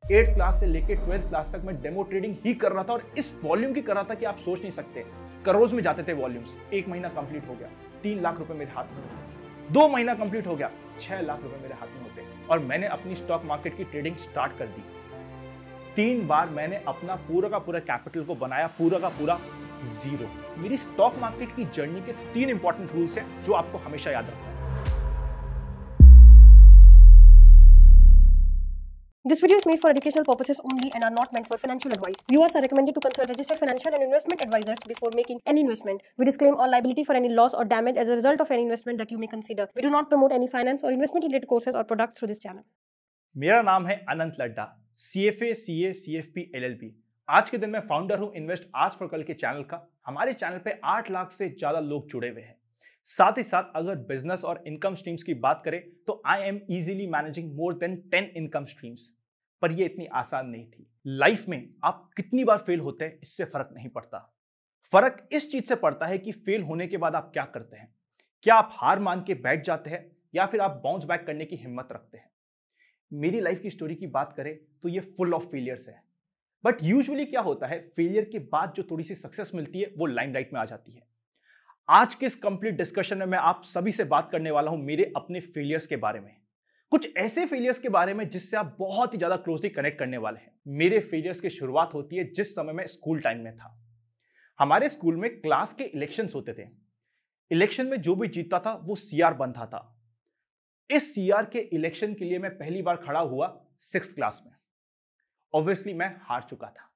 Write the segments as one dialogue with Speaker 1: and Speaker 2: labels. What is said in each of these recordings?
Speaker 1: 8th class से लेके 12th class तक मैं डेमो ट्रेडिंग ही कर रहा था, और इस वॉल्यूम की कर रहा था कि आप सोच नहीं सकते। करोड़ में जाते थे वॉल्यूम्स। 1 महीना कंप्लीट हो गया, 3 लाख रुपए मेरे हाथ में होते। 2 महीना कंप्लीट हो गया, 6 लाख रुपए मेरे हाथ में होते, और मैंने अपनी स्टॉक मार्केट की ट्रेडिंग स्टार्ट कर दी। 3 बार मैंने अपना पूरा का पूरा कैपिटल को बनाया पूरा का पूरा जीरो। मेरी स्टॉक मार्केट की जर्नी के 3 इंपॉर्टेंट रूल्स हैं जो आपको हमेशा याद रखना है।
Speaker 2: This video is made for educational purposes only and are not meant for financial advice. Viewers are recommended to consult registered financial and investment advisors before making any investment. We disclaim all liability for any loss or damage as a result of any investment that you may consider. We do not promote any finance or investment related courses or products through this channel.
Speaker 1: मेरा नाम है अनंत Ladda, CFA, CA, CFP, LLB। आज के दिन मैं founder हूं invest आज for कल के चैनल का। हमारे चैनल पे 8 लाख से ज्यादा लोग जुड़े हुए हैं। साथ ही साथ अगर बिजनेस और इनकम स्ट्रीम्स की बात करें तो I am easily managing more than 10 income streams. पर ये इतनी आसान नहीं थी। लाइफ में आप कितनी बार फेल होते हैं इससे फर्क नहीं पड़ता। फर्क इस चीज से पड़ता है कि फेल होने के बाद आप क्या करते हैं। क्या आप हार मान के बैठ जाते हैं या फिर आप बाउंस बैक करने की हिम्मत रखते हैं। मेरी लाइफ की स्टोरी की बात करें तो ये फुल ऑफ फेलियर्स है। बट यूजुअली क्या होता है, फेलियर के बाद जो थोड़ी सी सक्सेस मिलती है वो लाइमलाइट में आ जाती है। आज के इस कंप्लीट डिस्कशन में मैं आप सभी से बात करने वाला हूं मेरे अपने फेलियर्स के बारे में, कुछ ऐसे फेलियर्स के बारे में जिससे आप बहुत ही ज्यादा क्लोजली कनेक्ट करने वाले हैं। मेरे फेलियर्स की शुरुआत होती है जिस समय मैं स्कूल टाइम में था। हमारे स्कूल में क्लास के इलेक्शंस होते थे। इलेक्शन में जो भी जीतता था वो सीआर बनता था। इस सीआर के इलेक्शन के लिए मैं पहली बार खड़ा हुआ 6th क्लास में। ऑब्वियसली मैं हार चुका था।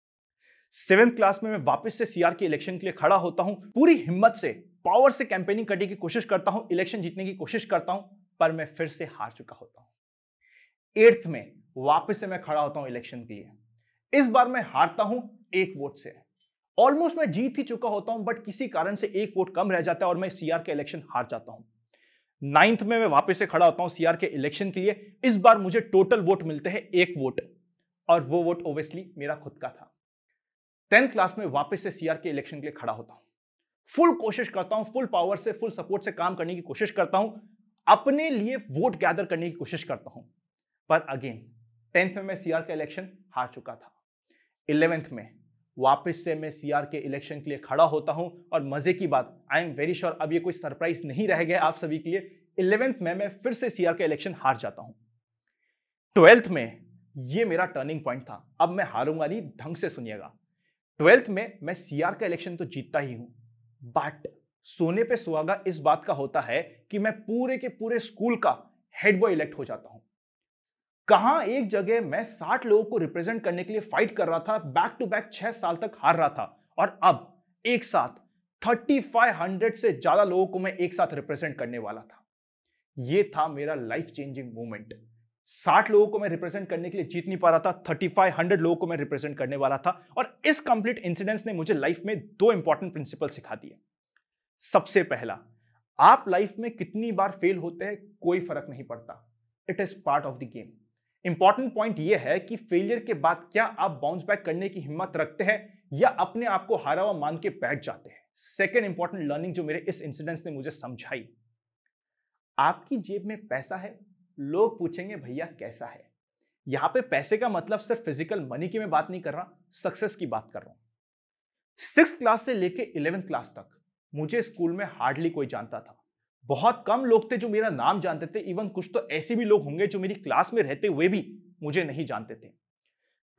Speaker 1: 7th क्लास में मैं वापस से सीआर के इलेक्शन के लिए खड़ा होता हूं, पूरी हिम्मत से पावर से कैंपेनिंग करने की कोशिश करता हूं, इलेक्शन जीतने की कोशिश करता हूं, पर मैं फिर से हार चुका होता हूं। 8th में वापस से मैं खड़ा होता हूं इलेक्शन के लिए। इस बार मैं हारता हूं 1 वोट से। ऑलमोस्ट मैं जीत ही चुका होता हूं, बट किसी कारण से 1 वोट कम रह जाता है और मैं सीआर के इलेक्शन हार जाता हूं। 9th में मैं वापस से खड़ा होता हूं सीआर के इलेक्शन के लिए। इस बार मुझे टोटल वोट मिलते हैं 1 वोट, और वो वोट ऑब्वियसली मेरा खुद का था। 10th क्लास में वापस से सीआर के इलेक्शन के लिए खड़ा होता हूं। फुल कोशिश करता हूं, फुल पावर से, फुल सपोर्ट से काम करने की कोशिश करता हूं, अपने लिए वोट गैदर करने की कोशिश करता हूं। पर अगेन 10th में मैं सीआर का इलेक्शन हार चुका था। 11th में वापस से मैं सीआर के इलेक्शन के लिए खड़ा होता हूं, और मजे की बात, आई एम वेरी श्योर अब ये कोई सरप्राइज नहीं रह गया आप सभी के लिए, 11th में मैं फिर से सीआर का इलेक्शन हार जाता हूं। 12th में ये मेरा टर्निंग पॉइंट था। अब मैं हारूंगा नहीं, ढंग से सुनिएगा। 12th में मैं सीआर का इलेक्शन तो जीतता ही हूं, बट सोने पे सुहागा इस बात का होता है कि मैं पूरे के पूरे स्कूल का हेड बॉय इलेक्ट हो जाता हूं। कहां एक जगह मैं 60 लोगों को रिप्रेजेंट करने के लिए फाइट कर रहा था, बैक टू बैक 6 साल तक हार रहा था, और अब एक साथ 3500 से ज्यादा लोगों को मैं एक साथ रिप्रेजेंट करने वाला था। यह था मेरा लाइफ चेंजिंग मोमेंट। 60 लोगों को मैं रिप्रेजेंट करने के लिए जीत नहीं पा रहा था, 3500 लोगों को मैं रिप्रेजेंट करने वाला था। और इस कंप्लीट इंसिडेंस ने मुझे लाइफ में 2 इंपॉर्टेंट प्रिंसिपल सिखा दिए। सबसे पहला, आप लाइफ में कितनी बार फेल होते हैं कोई फर्क नहीं पड़ता, it is part of the game. Important point यह है कि फेलियर के बाद क्या आप बाउंस बैक करने की हिम्मत रखते हैं या अपने आप को हारा हुआ मान के बैठ जाते हैं। सेकेंड इंपॉर्टेंट लर्निंग जो मेरे इस इंसिडेंस ने मुझे समझाई, आपकी जेब में पैसा है, लोग पूछेंगे भैया कैसा है। यहां पे पैसे का मतलब सिर्फ फिजिकल मनी की मैं बात नहीं कर रहा, सक्सेस की बात कर रहा हूं। 6th क्लास से लेके 11th क्लास तक मुझे स्कूल में हार्डली कोई जानता था। बहुत कम लोग थे जो मेरा नाम जानते थे। इवन कुछ तो ऐसे भी लोग होंगे जो मेरी क्लास में रहते हुए भी मुझे नहीं जानते थे।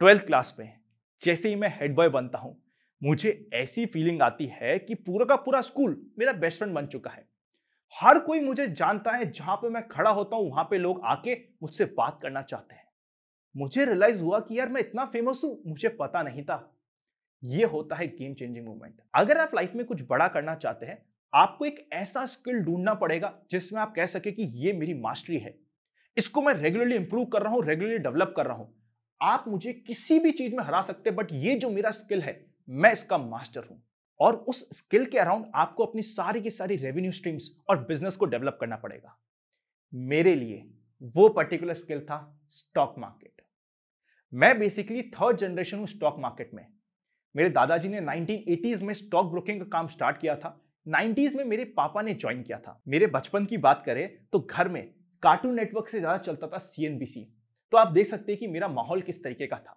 Speaker 1: 12th क्लास में जैसे ही मैं हेड बॉय बनता हूं, मुझे ऐसी फीलिंग आती है कि पूरा का पूरा स्कूल मेरा बेस्ट फ्रेंड बन चुका है। हर कोई मुझे जानता है, जहां पे मैं खड़ा होता हूं वहां पे लोग आके मुझसे बात करना चाहते हैं। मुझे रियलाइज हुआ कि यार मैं इतना फेमस हूं, मुझे पता नहीं था। यह होता है गेम चेंजिंग मोमेंट। अगर आप लाइफ में कुछ बड़ा करना चाहते हैं, आपको एक ऐसा स्किल ढूंढना पड़ेगा जिसमें आप कह सके कि यह मेरी मास्टरी है, इसको मैं रेगुलरली इंप्रूव कर रहा हूं, रेगुलरली डेवलप कर रहा हूं। आप मुझे किसी भी चीज में हरा सकते हैं, बट ये जो मेरा स्किल है मैं इसका मास्टर हूं। और उस स्किल के अराउंड आपको अपनी सारी की सारी रेवेन्यू स्ट्रीम्स और बिजनेस को डेवलप करना पड़ेगा। मेरे लिए वो पर्टिकुलर स्किल था स्टॉक मार्केट। मैं बेसिकली 3rd जनरेशन हूं स्टॉक मार्केट में। मेरे दादाजी ने 1980s में स्टॉक ब्रोकिंग का काम स्टार्ट किया था। 90s में मेरे पापा ने ज्वाइन किया था। मेरे बचपन की बात करें तो घर में कार्टून नेटवर्क से ज्यादा चलता था CNBC। तो आप देख सकते हैं कि मेरा माहौल किस तरीके का था।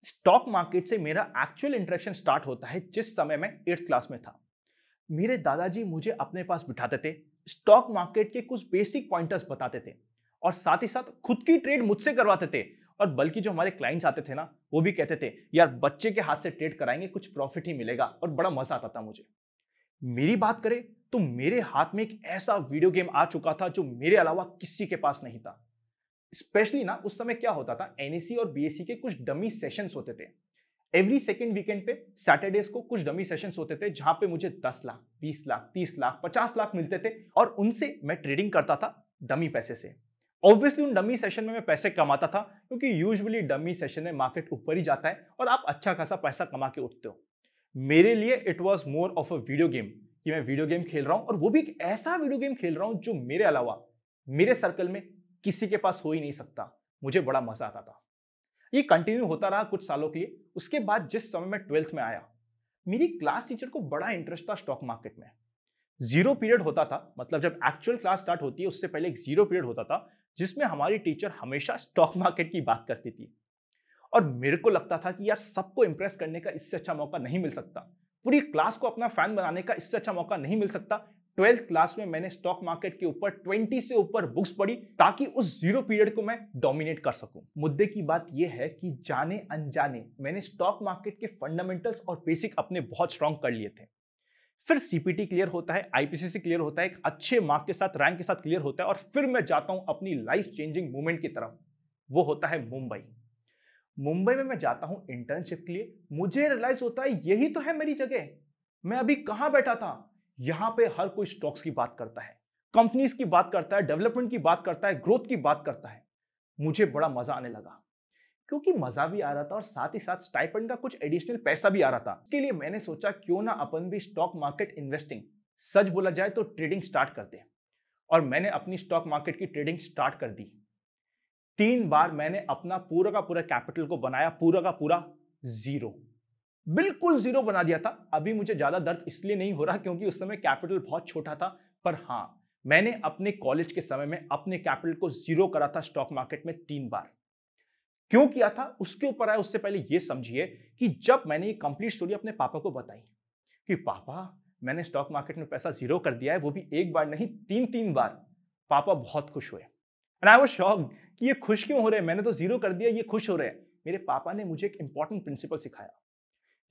Speaker 1: स्टॉक मार्केट से मेरा एक्चुअल इंटरेक्शन स्टार्ट होता है जिस समय मैं 8th क्लास में था। मेरे दादाजी मुझे अपने पास बिठाते थे, स्टॉक मार्केट के कुछ बेसिक पॉइंटर्स बताते थे और साथ ही साथ खुद की ट्रेड मुझसे करवाते थे। और बल्कि जो हमारे क्लाइंट्स आते थे ना, वो भी कहते थे यार बच्चे के हाथ से ट्रेड कराएंगे, कुछ प्रॉफिट ही मिलेगा, और बड़ा मजा आता था मुझे। मेरी बात करें तो मेरे हाथ में एक ऐसा वीडियो गेम आ चुका था जो मेरे अलावा किसी के पास नहीं था। स्पेशली ना उस समय क्या होता था, एनएससी और बीएससी के कुछ डमी सेशंस होते थे। एवरी सेकेंड वीकेंड पे सैटरडेज को कुछ डमी सेशंस होते थे जहां पे मुझे 10 लाख, 20 लाख, 30 लाख, 50 लाख मिलते थे और उनसे मैं ट्रेडिंग करता था डमी पैसे से। ऑब्वियसली उन डमी सेशन में मैं पैसे कमाता था क्योंकि यूजुअली डमी सेशन में मार्केट ऊपर ही जाता है और आप अच्छा खासा पैसा कमा के उठते हो। मेरे लिए it was more of a video game कि मैं वीडियो गेम खेल रहा हूं, और वो भी एक ऐसा वीडियो गेम खेल रहा हूं जो मेरे अलावा मेरे सर्कल में किसी के पास हो ही नहीं सकता। मुझे बड़ा मजा आता था। ये कंटिन्यू होता रहा कुछ सालों के लिए। उसके बाद जिस समय मैं 12th में आया, मेरी क्लास टीचर को बड़ा इंटरेस्ट था स्टॉक मार्केट में। जीरो पीरियड होता था, मतलब जब एक्चुअल क्लास स्टार्ट होती है उससे पहले एक जीरो पीरियड होता था जिसमें हमारी टीचर हमेशा स्टॉक मार्केट की बात करती थी। और मेरे को लगता था कि यार सबको इंप्रेस करने का इससे अच्छा मौका नहीं मिल सकता, पूरी क्लास को अपना फैन बनाने का इससे अच्छा मौका नहीं मिल सकता। 12th क्लास में मैंने स्टॉक मार्केट के ऊपर 20 से ऊपर बुक्स पढ़ी ताकि उस जीरो पीरियड को मैं डोमिनेट कर सकूं। मुद्दे की बात यह है कि जाने अनजाने मैंने स्टॉक मार्केट के फंडामेंटल्स और बेसिक अपने बहुत स्ट्रांग कर लिए थे। फिर सीपीटी क्लियर होता है, आईपीसीसी क्लियर होता है, एक अच्छे मार्क के साथ, रैंक के साथ क्लियर होता है, और फिर मैं जाता हूं अपनी लाइफ चेंजिंग मूवमेंट की तरफ। वो होता है मुंबई। मुंबई में मैं जाता हूं इंटर्नशिप के लिए। मुझे रियलाइज होता है यही तो है मेरी जगह। मैं अभी कहां बैठा था, यहां पे हर कोई स्टॉक्स की बात करता है, कंपनीज की बात करता है, डेवलपमेंट की बात करता है, ग्रोथ की बात करता है। मुझे बड़ा मजा आने लगा क्योंकि मजा भी आ रहा था और साथ ही साथ स्टाइपेंड का कुछ एडिशनल पैसा भी आ रहा था। इसके लिए मैंने सोचा क्यों ना अपन भी स्टॉक मार्केट इन्वेस्टिंग, सच बोला जाए तो ट्रेडिंग स्टार्ट करते हैं। और मैंने अपनी स्टॉक मार्केट की ट्रेडिंग स्टार्ट कर दी। 3 बार मैंने अपना पूरा का पूरा कैपिटल को बनाया, पूरा का पूरा जीरो, बिल्कुल जीरो बना दिया था। अभी मुझे ज्यादा दर्द इसलिए नहीं हो रहा क्योंकि उस समय कैपिटल बहुत छोटा था, पर हाँ, मैंने अपने कॉलेज के समय में अपने कैपिटल को जीरो करा था स्टॉक मार्केट में 3 बार। क्यों किया था उसके ऊपर आया उससे पहले यह समझिए कि जब मैंने ये कंप्लीट स्टोरी अपने पापा को बताई कि पापा मैंने स्टॉक मार्केट में पैसा जीरो कर दिया है, वो भी एक बार नहीं 3 बार, पापा बहुत खुश हुए। एंड आई वाज शॉक्ड कि ये खुश क्यों हो रहे हैं, मैंने तो जीरो कर दिया, ये खुश हो रहे हैं। मेरे पापा ने मुझे एक इंपॉर्टेंट प्रिंसिपल सिखाया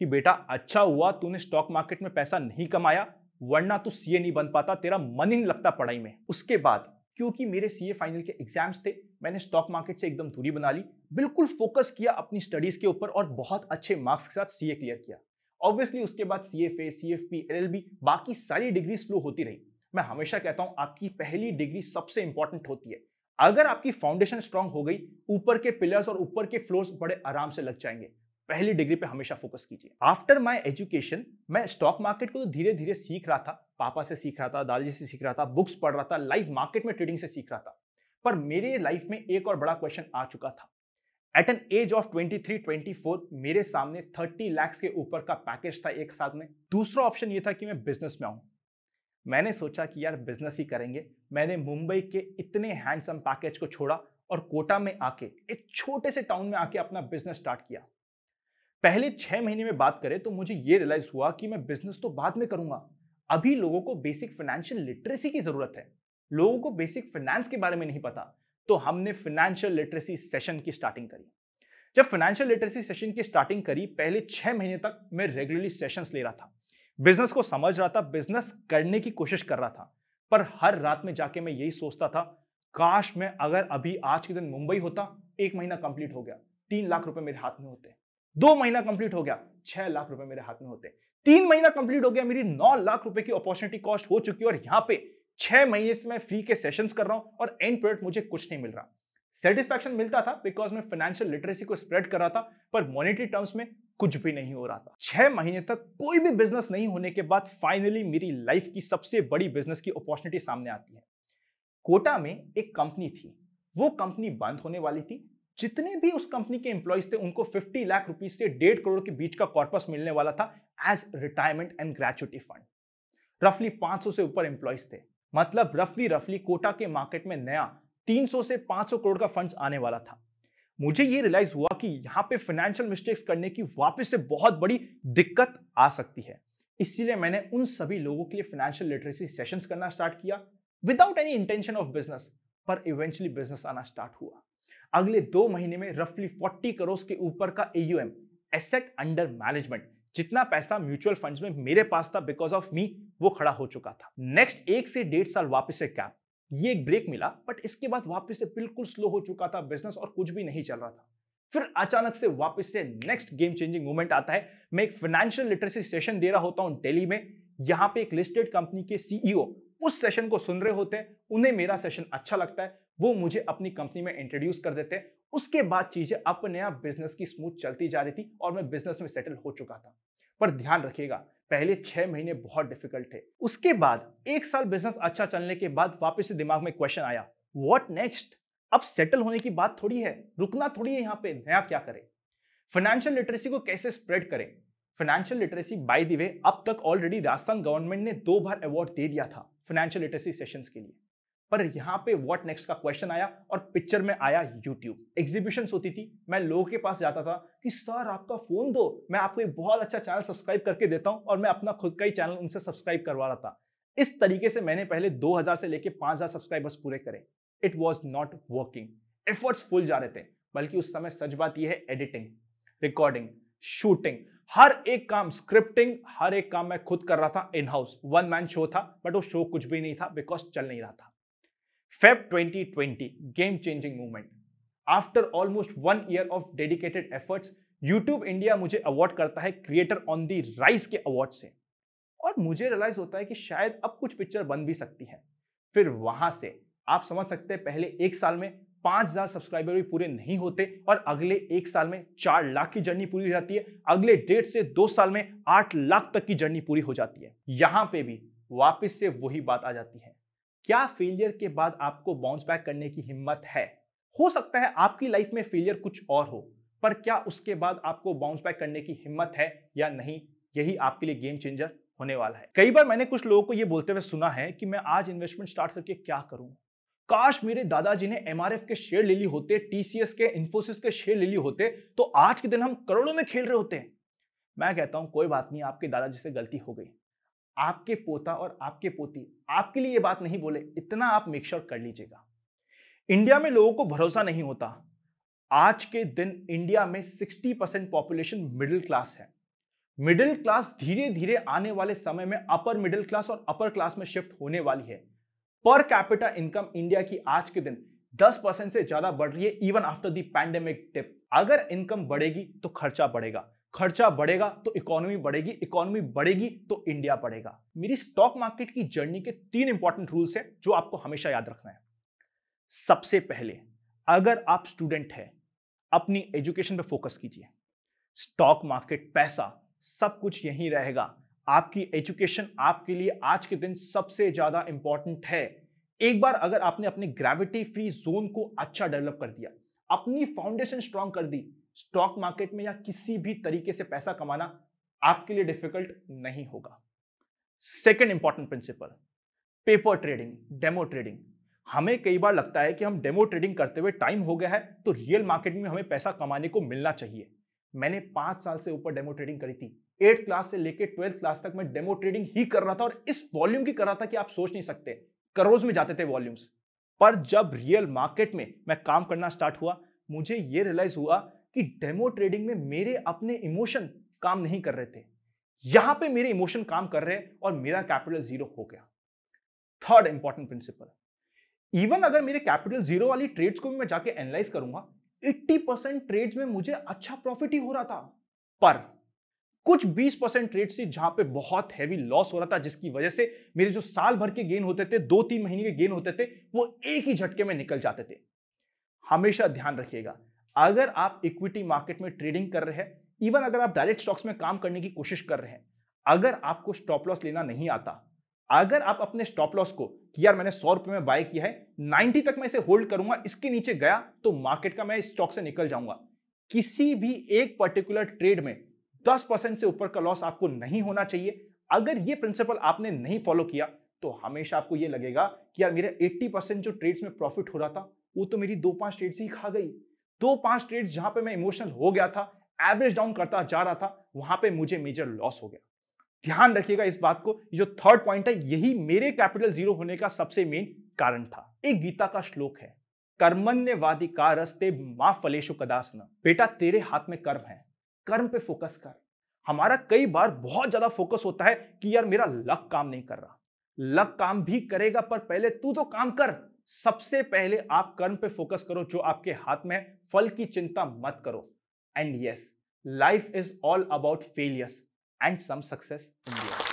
Speaker 1: कि बेटा अच्छा हुआ तूने स्टॉक मार्केट में पैसा नहीं कमाया, वरना तू सीए नहीं बन पाता, तेरा मन ही नहीं लगता पढ़ाई में। उसके बाद क्योंकि मेरे सीए फाइनल के एग्जाम्स थे, मैंने स्टॉक मार्केट से एकदम दूरी बना ली, बिल्कुल फोकस किया अपनी स्टडीज के ऊपर और बहुत अच्छे मार्क्स के साथ सीए क्लियर किया। ऑब्वियसली उसके बाद सीएफए, सीएफपी, एलएलबी, बाकी सारी डिग्री स्लो होती रही। मैं हमेशा कहता हूं आपकी पहली डिग्री सबसे इंपॉर्टेंट होती है। अगर आपकी फाउंडेशन स्ट्रांग हो गई, ऊपर के पिलर्स और ऊपर के फ्लोर्स बड़े आराम से लग जाएंगे। पहली डिग्री पे हमेशा फोकस कीजिए। आफ्टर माय एजुकेशन मैं स्टॉक मार्केट को तो धीरे धीरे सीख रहा था, पापा से सीख रहा था, दादाजी से सीख रहा था, बुक्स पढ़ रहा था, लाइव मार्केट में ट्रेडिंग से सीख रहा था। पर मेरे लाइफ में एक और बड़ा क्वेश्चन आ चुका था। एट एन एज ऑफ 23-24 मेरे सामने 30 लाख के ऊपर का पैकेज था एक साथ में। दूसरा ऑप्शन ये था कि मैं बिजनेस में आऊं। मैंने सोचा कि यार बिजनेस ही करेंगे। मैंने मुंबई के इतने हैंडसम पैकेज को छोड़ा और कोटा में आके, एक छोटे से टाउन में आके अपना बिजनेस स्टार्ट किया। पहले 6 महीने में बात करें तो मुझे यह रियलाइज हुआ कि मैं बिजनेस तो बाद में करूंगा, अभी लोगों को बेसिक फाइनेंशियल लिटरेसी की जरूरत है। लोगों को बेसिक फाइनेंस के बारे में नहीं पता, तो हमने फाइनेंशियल लिटरेसी सेशन की स्टार्टिंग करी। जब फाइनेंशियल लिटरेसी सेशन की स्टार्टिंग करी, पहले 6 महीने तक मैं रेगुलरली सेशंस ले रहा था, बिजनेस को समझ रहा था, बिजनेस करने की कोशिश कर रहा था। पर हर रात में जाके मैं यही सोचता था, काश मैं अगर अभी आज के दिन मुंबई होता, 1 महीना कंप्लीट हो गया, 3 लाख रुपए मेरे हाथ में होते। 2 महीना कंप्लीट हो गया, 6 लाख रुपए मेरे हाथ में होते। 3 महीना कंप्लीट हो गया, मेरी 9 लाख रुपए की अपॉर्चुनिटी कॉस्ट हो चुकी है। और यहां पे 6 महीने से मैं फ्री के सेशंस कर रहा हूं और एंड प्रोडक्ट मुझे कुछ नहीं मिल रहा। सेटिस्फैक्शन मिलता था बिकॉज मैं फाइनेंशियल लिटरेसी को स्प्रेड कर रहा था, पर मॉनेटरी टर्म्स में कुछ भी नहीं हो रहा था। 6 महीने तक कोई भी बिजनेस नहीं होने के बाद फाइनली मेरी लाइफ की सबसे बड़ी बिजनेस की अपॉर्चुनिटी सामने आती है। कोटा में एक कंपनी थी, वो कंपनी बंद होने वाली थी। जितने भी उस कंपनी के एम्प्लॉइज थे उनको 50 लाख रुपीस से 1.5 करोड़ के बीच का कॉर्पस मिलने वाला था as retirement and gratuity fund. रफली 500 से ऊपर एम्प्लॉइज थे, मतलब रफली कोटा के मार्केट में नया 300 से 500 करोड़ का फंड्स आने वाला था। मुझे ये रियलाइज हुआ कि यहाँ पे फाइनेंशियल मिस्टेक्स करने की वापस से बहुत बड़ी दिक्कत आ सकती है। इसीलिए मैंने उन सभी लोगों के लिए फाइनेंशियल लिटरेसी सेशंस करना स्टार्ट किया without any intention of business, पर इवेंचुअली बिजनेस आना स्टार्ट हुआ। अगले 2 महीने में रफली 40 करोड़ के ऊपर का AUM, एसेट अंडर मैनेजमेंट, जितना पैसा म्यूचुअल फंड्स में मेरे पास था बिकॉज ऑफ मी, वो खड़ा हो चुका था। नेक्स्ट 1 से 1.5 साल वापस से कैप, ये एक ब्रेक मिला, बट इसके बाद वापस से बिल्कुल स्लो हो चुका था बिजनेस और कुछ भी नहीं चल रहा था। फिर अचानक से वापस से नेक्स्ट गेम चेंजिंग मोमेंट आता है। मैं एक फाइनेंशियल लिटरेसी सेशन दे रहा होता हूं दिल्ली में। यहां पे एक लिस्टेड कंपनी के CEO उस सेशन को सुन रहे होते हैं, उन्हें मेरा सेशन अच्छा लगता है, वो मुझे अपनी कंपनी में इंट्रोड्यूस कर देते हैं। उसके बाद चीजें अपने आप बिजनेस की स्मूथ चलती जा रही थी और मैं बिजनेस में सेटल हो चुका था। पर ध्यान रखिएगा, पहले 6 महीने बहुत डिफिकल्ट थे। उसके बाद 1 साल बिजनेस अच्छा चलने के बाद वापस से दिमाग में क्वेश्चन आया, व्हाट नेक्स्ट? अब सेटल होने की बात थोड़ी है, रुकना थोड़ी है, यहाँ पे नया क्या करें? फाइनेंशियल लिटरेसी को कैसे स्प्रेड करें? Financial literacy by the way अब तक ऑलरेडी राजस्थान गवर्नमेंट ने 2 बार अवार्ड दे दिया था फाइनेंशियल लिटरेसी सेशंस के लिए। पर यहाँ पे व्हाट नेक्स्ट का क्वेश्चन आया और पिक्चर में आया यूट्यूब। एग्जीबिशंस होती थी, मैं लोगों के पास जाता था कि सर आपका फोन दो, मैं आपको एक बहुत अच्छा चैनल सब्सक्राइब करके देता हूं, और मैं अपना खुद का ही चैनल उनसे सब्सक्राइब करवा रहा था। इस तरीके से मैंने पहले 2000 से लेके 5000 सब्सक्राइबर्स पूरे करे। It was not working, efforts full जा रहे थे। बल्कि उस समय सच बात यह है, एडिटिंग, रिकॉर्डिंग, शूटिंग, हर एक काम, स्क्रिप्टिंग, हर एक काम मैं खुद कर रहा था इन हाउस। 1 मैन शो था, बट वो शो कुछ भी नहीं था बिकॉज चल नहीं रहा था। Feb 2020, game changing movement. After almost 1 year of dedicated efforts, YouTube India मुझे अवार्ड करता है क्रिएटर ऑन द राइज के अवार्ड से, और मुझे रियलाइज होता है कि शायद अब कुछ पिक्चर बन भी सकती है। फिर वहां से आप समझ सकते हैं, पहले 1 साल में 5000 सब्सक्राइबर भी पूरे नहीं होते, और अगले 1 साल में 4 लाख की जर्नी पूरी हो जाती है। अगले 1.5 से 2 साल में 8 लाख तक की जर्नी पूरी हो जाती है। यहां पे भी वापस से वही बात आ जाती है, क्या फेलियर के बाद आपको बाउंस बैक करने की हिम्मत है? हो सकता है आपकी लाइफ में फेलियर कुछ और हो, पर क्या उसके बाद आपको बाउंस बैक करने की हिम्मत है या नहीं? यही आपके लिए गेम चेंजर होने वाला है। कई बार मैंने कुछ लोगों को यह बोलते हुए सुना है कि मैं आज इन्वेस्टमेंट स्टार्ट करके क्या करूं? काश मेरे दादाजी ने MRF के शेयर ले लिए होते, TCS के, इन्फोसिस के शेयर ले लिए होते, तो आज के दिन हम करोड़ों में खेल रहे होते। मैं कहता हूं कोई बात नहीं, आपके दादाजी से गलती हो गई। आपके पोता और आपके पोती आपके लिए ये बात नहीं बोले, इतना आप मेक श्योर कर लीजिएगा। इंडिया में लोगों को भरोसा नहीं होता। आज के दिन इंडिया में 60% पॉपुलेशन मिडिल क्लास है। मिडिल क्लास धीरे धीरे आने वाले समय में अपर मिडिल क्लास और अपर क्लास में शिफ्ट होने वाली है। पर कैपिटा इनकम इंडिया की आज के दिन 10% से ज्यादा बढ़ रही है, even after the pandemic dip. अगर इनकम बढ़ेगी तो खर्चा बढ़ेगा, खर्चा बढ़ेगा तो इकोनॉमी बढ़ेगी, इकोनॉमी बढ़ेगी तो इंडिया बढ़ेगा। मेरी स्टॉक मार्केट की जर्नी के 3 इंपॉर्टेंट रूल्स हैं जो आपको हमेशा याद रखना है। सबसे पहले, अगर आप स्टूडेंट हैं, अपनी एजुकेशन पे फोकस कीजिए। स्टॉक मार्केट, पैसा, सब कुछ यहीं रहेगा। आपकी एजुकेशन आपके लिए आज के दिन सबसे ज्यादा इंपॉर्टेंट है। एक बार अगर आपने अपने ग्रेविटी फ्री जोन को अच्छा डेवलप कर दिया, अपनी फाउंडेशन स्ट्रांग कर दी, स्टॉक मार्केट में या किसी भी तरीके से पैसा कमाना आपके लिए डिफिकल्ट नहीं होगा। Second important principle, paper trading, demo trading. हमें कई बार लगता है कि हम डेमो ट्रेडिंग करते हुए टाइम हो गया है, तो रियल मार्केट में हमें पैसा कमाने को मिलना चाहिए। मैंने 5 साल से ऊपर डेमो ट्रेडिंग करी थी। 8th क्लास से लेकर 12th क्लास तक मैं डेमो ट्रेडिंग ही कर रहा था, और इस वॉल्यूम की कर रहा था कि आप सोच नहीं सकते, करोड़ में जाते थे वॉल्यूम्स। पर जब रियल मार्केट में मैं काम करना स्टार्ट हुआ, मुझे यह रियलाइज हुआ कि डेमो ट्रेडिंग में मेरे अपने इमोशन काम नहीं कर रहे थे। यहां पे मेरे इमोशन काम कर रहे हैं और मेरा कैपिटल 0 हो गया। थर्ड इंपॉर्टेंट प्रिंसिपल, इवन अगर मेरे कैपिटल 0 वाली ट्रेड्स को भी मैं जाके एनालाइज करूंगा, 80% ट्रेड्स में मुझे अच्छा प्रॉफिट ही हो रहा था। पर कुछ 20% ट्रेड्स थी जहां पे बहुत हैवी लॉस हो रहा था, जिसकी वजह से मेरे जो साल भर के गेन होते थे, 2-3 महीने के गेन होते थे, वो एक ही झटके में निकल जाते थे। हमेशा ध्यान रखिएगा, अगर आप इक्विटी मार्केट में ट्रेडिंग कर रहे हैं, इवन अगर आप डायरेक्ट स्टॉक्स में काम करने की कोशिश कर रहे हैं, अगर आपको स्टॉप लॉस लेना नहीं आता, अगर आप अपने स्टॉप लॉस को कि यार मैंने 100 रुपए में बाय किया है, 90 तक मैं इसे होल्ड करूंगा, इसके नीचे गया तो मार्केट का मैं इस स्टॉक से निकल जाऊंगा, किसी भी एक पर्टिकुलर ट्रेड में 10% से ऊपर का लॉस आपको नहीं होना चाहिए। अगर ये प्रिंसिपल आपने नहीं फॉलो किया तो हमेशा आपको ये लगेगा कि यार मेरे 80% जो ट्रेड्स में प्रॉफिट हो रहा था, वो तो मेरी 2-5 ट्रेड्स ही खा गई। 2-5 ट्रेड्स जहां पे मैं इमोशनल हो गया था, एवरेज डाउन करता जा रहा था, वहां पे मुझे मेजर लॉस हो गया। ध्यान रखिएगा इस बात को, ये जो थर्ड पॉइंट है यही मेरे कैपिटल जीरो होने का सबसे मेन कारण था। एक गीता का श्लोक है, कर्मण्यवाधिकारस्ते मा फलेषु कदाचन। बेटा तेरे हाथ में कर्म है, कर्म पे फोकस कर। हमारा कई बार बहुत ज्यादा फोकस होता है कि यार मेरा लक काम नहीं कर रहा। लक काम भी करेगा, पर पहले तू तो काम कर। सबसे पहले आप कर्म पे फोकस करो जो आपके हाथ में है, फल की चिंता मत करो। And yes, life is all about failures and some success in the and.